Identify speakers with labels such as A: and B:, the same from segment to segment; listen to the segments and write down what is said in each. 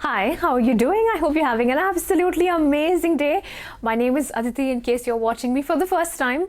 A: Hi, how are you doing? I hope you're having an absolutely amazing day. My name is Aditi in case you're watching me for the first time.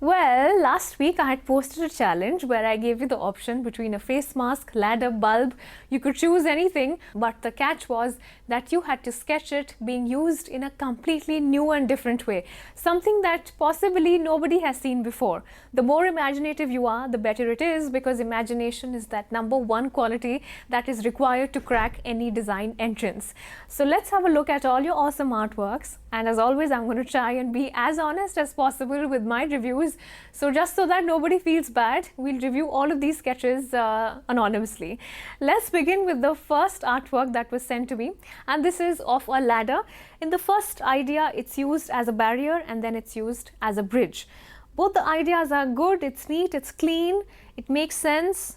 A: Well, last week I had posted a challenge where I gave you the option between a face mask, ladder, bulb. You could choose anything, but the catch was that you had to sketch it being used in a completely new and different way. Something that possibly nobody has seen before. The more imaginative you are, the better it is, because imagination is that number one quality that is required to crack any design entrance. So let's have a look at all your awesome artworks. And as always, I'm going to try and be as honest as possible with my reviews. So just so that nobody feels bad, we'll review all of these sketches anonymously. Let's begin with the first artwork that was sent to me. And this is of a ladder. In the first idea, it's used as a barrier and then it's used as a bridge. Both the ideas are good, it's neat, it's clean, it makes sense.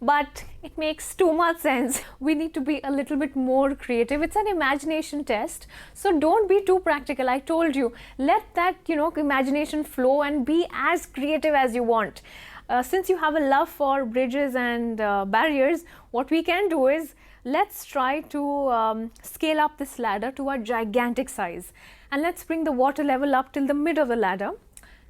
A: But it makes too much sense. We need to be a little bit more creative. It's an imagination test. So don't be too practical. I told you, let that, imagination flow and be as creative as you want. Since you have a love for bridges and barriers, what we can do is let's try to scale up this ladder to a gigantic size. And let's bring the water level up till the mid of the ladder.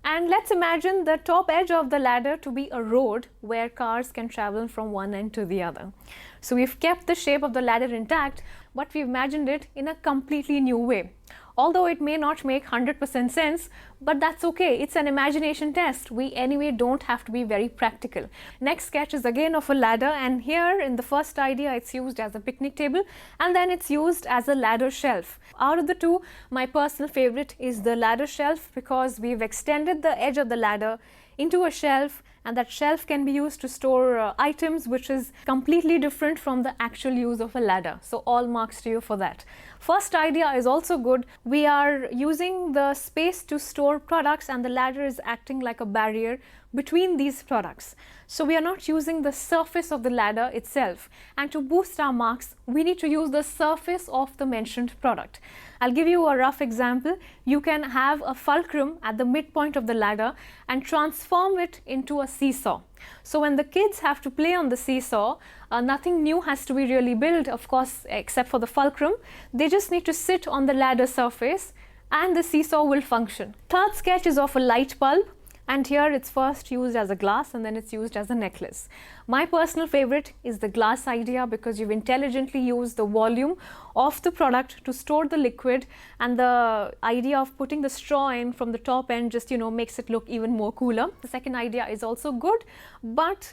A: And let's imagine the top edge of the ladder to be a road where cars can travel from one end to the other. So we've kept the shape of the ladder intact, but we've imagined it in a completely new way. Although it may not make 100% sense, but that's okay. It's an imagination test. We anyway don't have to be very practical. Next sketch is again of a ladder, and here in the first idea it's used as a picnic table and then it's used as a ladder shelf. Out of the two, my personal favorite is the ladder shelf because we've extended the edge of the ladder into a shelf, and that shelf can be used to store items, which is completely different from the actual use of a ladder. So all marks to you for that. First idea is also good. We are using the space to store products and the ladder is acting like a barrier between these products. So we are not using the surface of the ladder itself, and to boost our marks we need to use the surface of the mentioned product. I'll give you a rough example. You can have a fulcrum at the midpoint of the ladder and transform it into a seesaw. So when the kids have to play on the seesaw, nothing new has to be really built, of course, except for the fulcrum. They just need to sit on the ladder surface and the seesaw will function. Third sketch is of a light bulb. And here it's first used as a glass and then it's used as a necklace. My personal favorite is the glass idea because you've intelligently used the volume of the product to store the liquid, and the idea of putting the straw in from the top end just makes it look even more cooler. The second idea is also good, but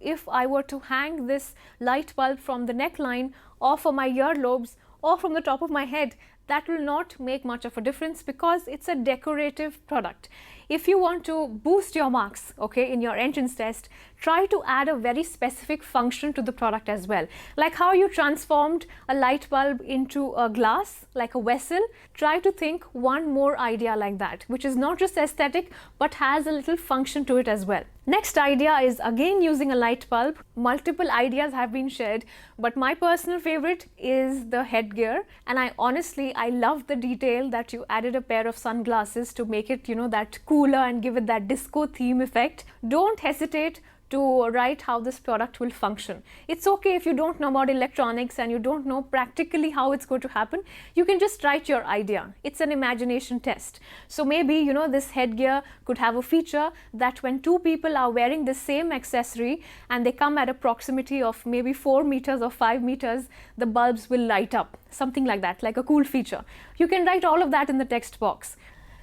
A: if I were to hang this light bulb from the neckline or for my earlobes or from the top of my head, that will not make much of a difference because it's a decorative product. If you want to boost your marks, in your entrance test, try to add a very specific function to the product as well. Like how you transformed a light bulb into a glass, like a vessel. Try to think one more idea like that, which is not just aesthetic, but has a little function to it as well. Next idea is again using a light bulb. Multiple ideas have been shared, but my personal favorite is the headgear. And I love the detail that you added a pair of sunglasses to make it, that cooler and give it that disco theme effect. Don't hesitate to write how this product will function. It's okay if you don't know about electronics and you don't know practically how it's going to happen. You can just write your idea. It's an imagination test. So maybe, this headgear could have a feature that when two people are wearing the same accessory and they come at a proximity of maybe 4 meters or 5 meters, the bulbs will light up. Something like that, like a cool feature. You can write all of that in the text box.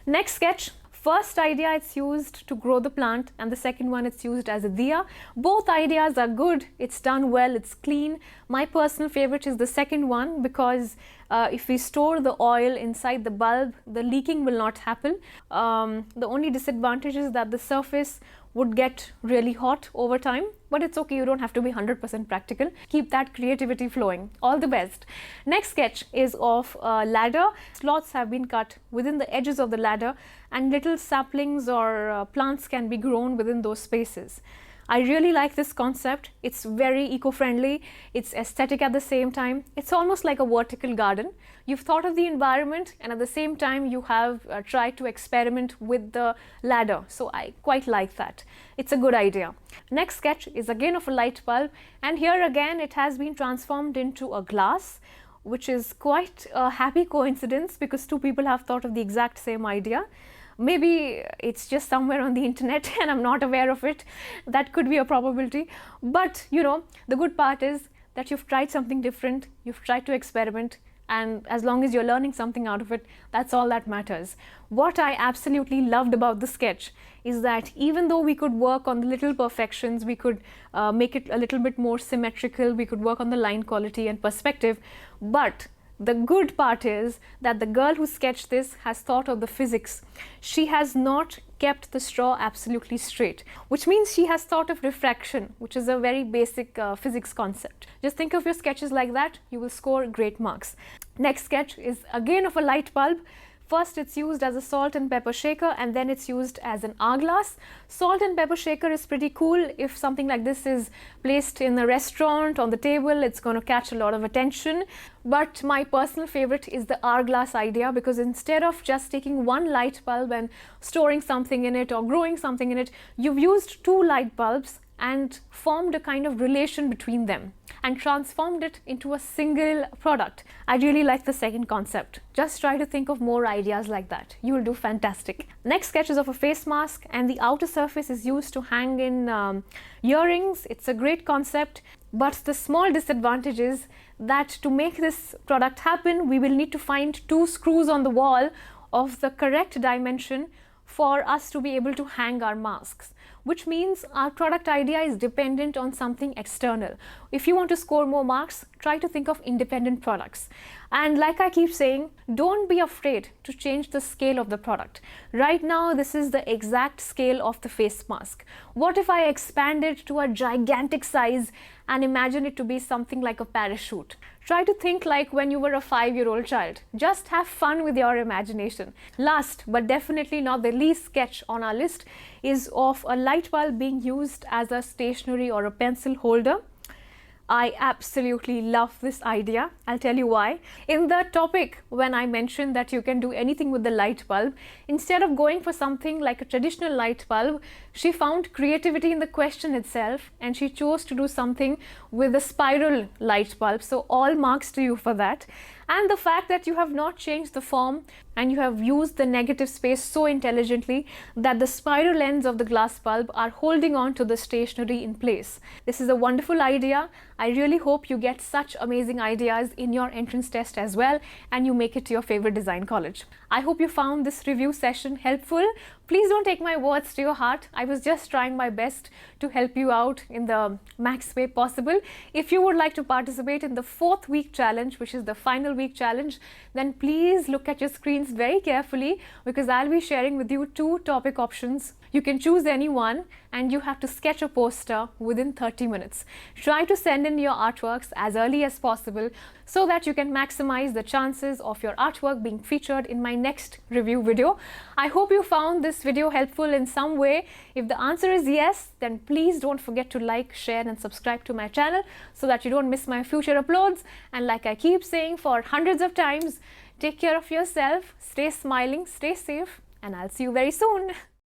A: Next sketch. First idea, it's used to grow the plant, and the second one, it's used as a diya. Both ideas are good. It's done well, it's clean. My personal favorite is the second one because if we store the oil inside the bulb, the leaking will not happen. The only disadvantage is that the surface would get really hot over time, but it's okay, you don't have to be 100% practical. Keep that creativity flowing. All the best. Next sketch is of a ladder. Slots have been cut within the edges of the ladder and little saplings or plants can be grown within those spaces. I really like this concept. It's very eco-friendly, it's aesthetic at the same time. It's almost like a vertical garden. You've thought of the environment and at the same time you have tried to experiment with the ladder. So I quite like that. It's a good idea. Next sketch is again of a light bulb, and here again it has been transformed into a glass. which is quite a happy coincidence because two people have thought of the exact same idea. Maybe it's just somewhere on the internet and I'm not aware of it. That could be a probability. But you know, the good part is that you've tried something different, you've tried to experiment, and as long as you're learning something out of it, that's all that matters. What I absolutely loved about the sketch is that even though we could work on the little perfections, we could make it a little bit more symmetrical, we could work on the line quality and perspective, but the good part is that the girl who sketched this has thought of the physics. She has not kept the straw absolutely straight, which means she has thought of refraction, which is a very basic physics concept. Just think of your sketches like that, you will score great marks. Next sketch is again of a light bulb. First it's used as a salt and pepper shaker, and then it's used as an hourglass. Salt and pepper shaker is pretty cool. If something like this is placed in a restaurant on the table, it's going to catch a lot of attention. But my personal favorite is the hourglass idea, because instead of just taking one light bulb and storing something in it or growing something in it, you've used two light bulbs and formed a kind of relation between them and transformed it into a single product. I really like the second concept. Just try to think of more ideas like that. You will do fantastic. Next sketch is of a face mask, and the outer surface is used to hang in earrings. It's a great concept, but the small disadvantage is that to make this product happen, we will need to find two screws on the wall of the correct dimension for us to be able to hang our masks, which means our product idea is dependent on something external. If you want to score more marks, try to think of independent products. And like I keep saying, don't be afraid to change the scale of the product. Right now, this is the exact scale of the face mask. What if I expand it to a gigantic size and imagine it to be something like a parachute? Try to think like when you were a 5-year-old child. Just have fun with your imagination. Last but definitely not the least sketch on our list is of a light bulb being used as a stationery or a pencil holder. I absolutely love this idea. I'll tell you why. In the topic, when I mentioned that you can do anything with the light bulb, instead of going for something like a traditional light bulb, she found creativity in the question itself, and she chose to do something with a spiral light bulb. So all marks to you for that. And the fact that you have not changed the form and you have used the negative space so intelligently that the spiral ends of the glass bulb are holding on to the stationery in place. This is a wonderful idea. I really hope you get such amazing ideas in your entrance test as well, and you make it to your favorite design college. I hope you found this review session helpful. Please don't take my words to your heart. I was just trying my best to help you out in the max way possible. If you would like to participate in the 4th week challenge, which is the final week challenge, then please look at your screens very carefully, because I'll be sharing with you 2 topic options. You can choose any one, and you have to sketch a poster within 30 minutes. Try to send in your artworks as early as possible so that you can maximize the chances of your artwork being featured in my next review video. I hope you found this video helpful in some way. If the answer is yes, then please don't forget to like, share and subscribe to my channel so that you don't miss my future uploads. And like I keep saying for hundreds of times, take care of yourself, stay smiling, stay safe, and I'll see you very soon.